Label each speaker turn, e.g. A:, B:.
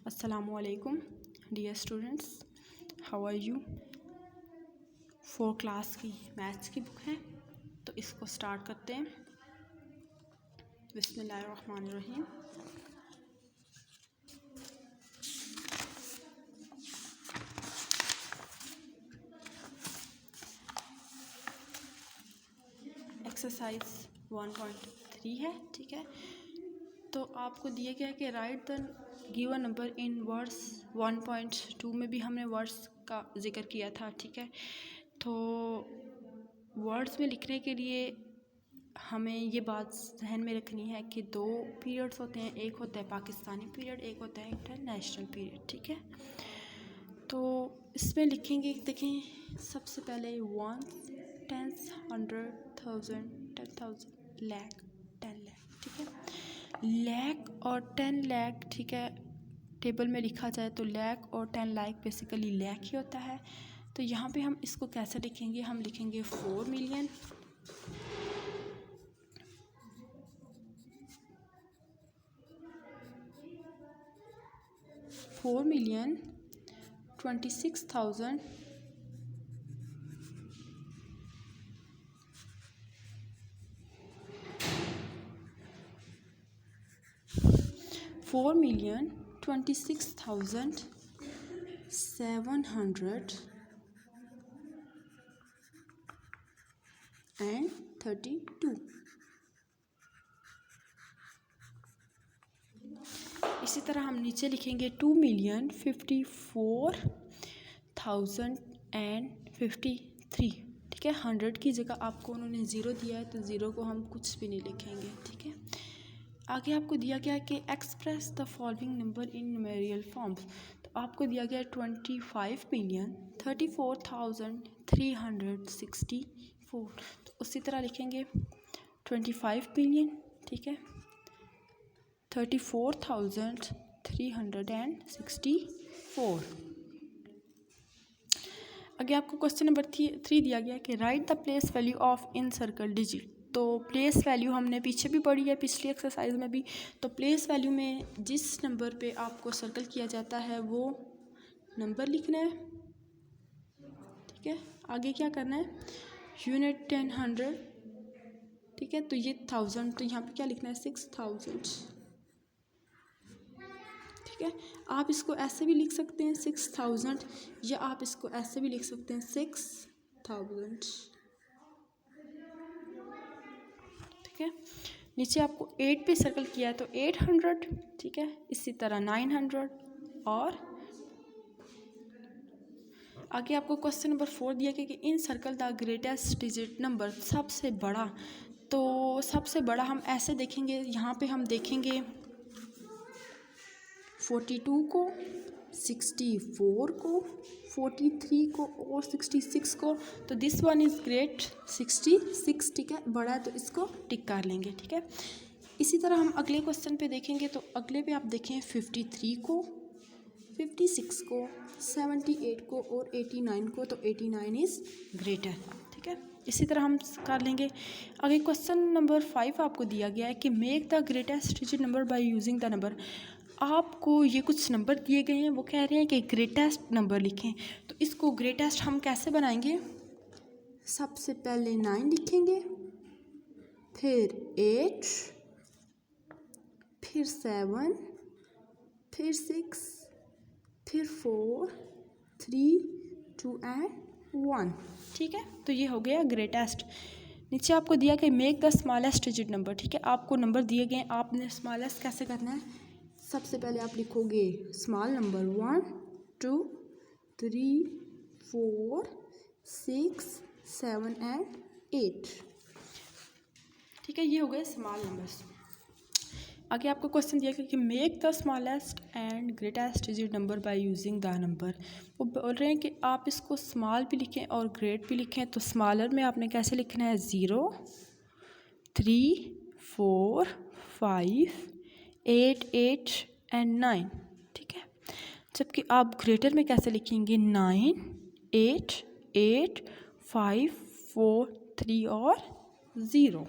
A: Assalamualaikum dear students, how are you? 4 class की maths की book है तो इसको स्टार्ट करते हैं। बिस्मिल्लाहिर्रहमानिर्रहीम। एक्सरसाइज 1.3 है, ठीक है। तो आपको दिया गया है कि right the given number in words. 1.2 में भी हमने वर्ड्स का जिक्र किया था, ठीक है। तो वर्ड्स में लिखने के लिए हमें ये बात जहन में रखनी है कि 2 पीरियड्स होते हैं, एक होता है पाकिस्तानी पीरियड, एक होता है इंटरनेशनल पीरियड, ठीक है। तो इसमें लिखेंगे, देखें सबसे पहले 1, 10, 100, 1000, 10,000, लाख, 10 लाख, ठीक है। लाख और 10 लाख, ठीक है, टेबल में लिखा जाए तो लाख और 10 लाख बेसिकली लाख ही होता है। तो यहाँ पे हम इसको कैसे लिखेंगे, हम लिखेंगे 4 मिलियन, $4 million 26,000 $4,26,732। इसी तरह हम नीचे लिखेंगे 2,54,053, ठीक है। 100 की जगह आपको उन्होंने ज़ीरो दिया है तो ज़ीरो को हम कुछ भी नहीं लिखेंगे, ठीक है। आगे आपको दिया गया है कि express the following number in numerical forms. तो आपको दिया गया है 25,34,364। तो उसी तरह लिखेंगे 25 बिलियन, ठीक है, 34,364। आगे आपको क्वेश्चन नंबर 3 दिया गया है कि right the place value of in circle digit. तो प्लेस वैल्यू हमने पीछे भी पढ़ी है, पिछली एक्सरसाइज में भी। तो प्लेस वैल्यू में जिस नंबर पे आपको सर्कल किया जाता है वो नंबर लिखना है, ठीक है। आगे क्या करना है, यूनिट 10, 100, ठीक है। तो ये 1000, तो यहाँ पे क्या लिखना है 6000, ठीक है। आप इसको ऐसे भी लिख सकते हैं 6000, या आप इसको ऐसे भी लिख सकते हैं 6000, ठीक है। नीचे आपको 8 पे सर्कल किया है तो 800, ठीक है। इसी तरह 900 और आगे आपको क्वेश्चन नंबर 4 दिया गया कि in circle the greatest digit number, सबसे बड़ा। तो सबसे बड़ा हम ऐसे देखेंगे, यहाँ पे हम देखेंगे 42 को, 64 को, 43 को और 66 को। तो दिस वन इज़ ग्रेट 66, ठीक है, बड़ा है तो इसको टिक कर लेंगे, ठीक है। इसी तरह हम अगले क्वेश्चन पे देखेंगे, तो अगले पे आप देखें 53 को, 56 को, 78 को और 89 को। तो 89 इज़ ग्रेटर, ठीक है। इसी तरह हम कर लेंगे। आगे क्वेश्चन नंबर 5 आपको दिया गया है कि make the greatest digit number by using the number. आपको ये कुछ नंबर दिए गए हैं, वो कह रहे हैं कि ग्रेटेस्ट नंबर लिखें। तो इसको ग्रेटेस्ट हम कैसे बनाएंगे, सबसे पहले 9 लिखेंगे, फिर 8, फिर 7, फिर 6, फिर 4, 3, 2 एंड 1, ठीक है। तो ये हो गया ग्रेटेस्ट। नीचे आपको दिया कि make the smallest digit number, ठीक है। आपको नंबर दिए गए, आपने स्मॉलेस्ट कैसे करना है, सबसे पहले आप लिखोगे स्मॉल नंबर 1, 2, 3, 4, 6, 7 एंड 8, ठीक है। ये हो गए स्मॉल नंबर्स। आगे आपको क्वेश्चन दिया गया कि make the smallest and greatest digit number by using the number. वो बोल रहे हैं कि आप इसको स्मॉल भी लिखें और ग्रेट भी लिखें। तो स्मॉलर में आपने कैसे लिखना है 0, 3, 4, 5, 8, 8 एंड 9, ठीक है। जबकि आप ग्रेटर में कैसे लिखेंगे 9, 8, 8, 5, 4, 3 और 0।